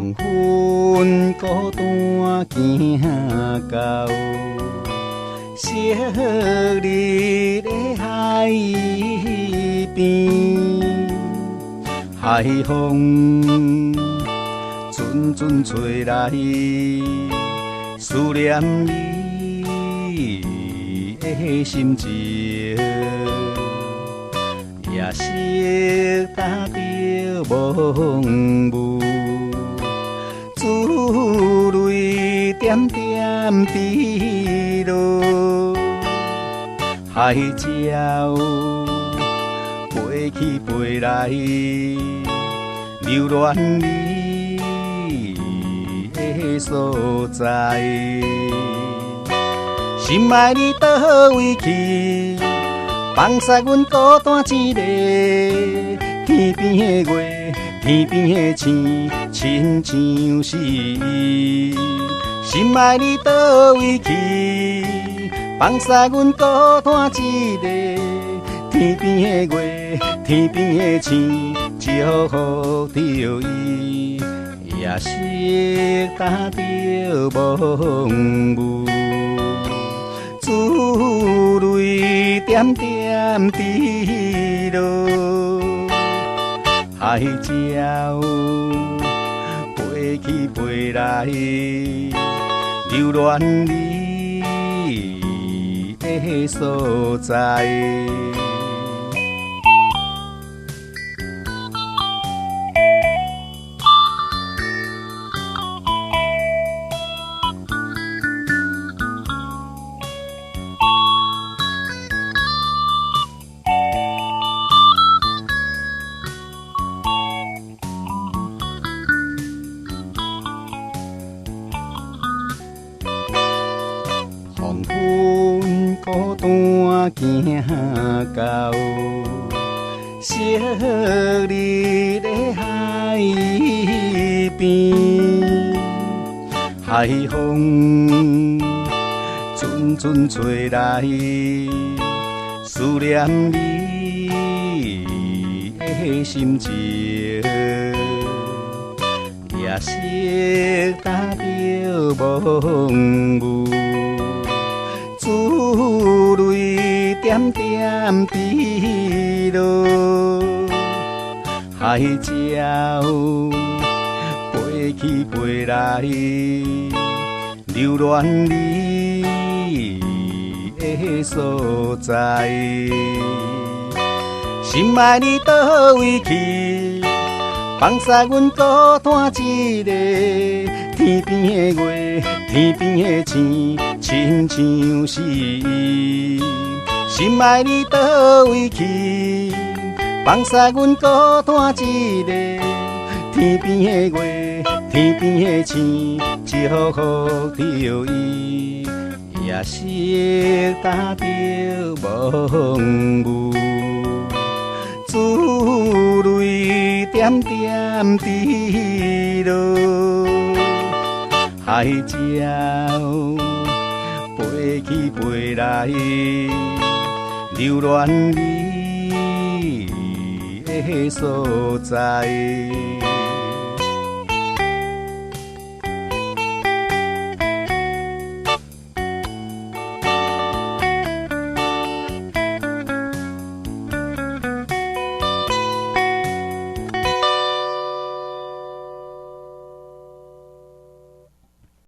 黄昏孤单行到昔日的海边，海风阵阵吹来，思念你的心情，夜色打着蒙雾，珠泪点点滴落，海鸟飞去飞来，留恋你的所在。心爱你倒位去，放肆阮孤单一个。天边的月，天边的星，亲像是伊。心爱你倒位去，放肆阮孤单一个。天边的月，天边的星，祝福着伊。夜色打着蒙雾，珠泪点点滴落，海鸟飞去飞来，留恋你的所在。黄昏孤单行到昔日的海边，海风阵阵吹来，思念你的心情，夜色打着蒙雾，珠泪点点滴落，海鸟飞去飞来，留恋你的所在。心爱你倒位去，放肆阮孤单一个。天边的月，天边的星，亲像是伊。心爱你倒位去，放肆阮孤单一个。天边的月，天边的星，祝福着伊。夜色打着蒙雾，珠泪点点滴落，海鸟飞去飞来，留恋你的所在。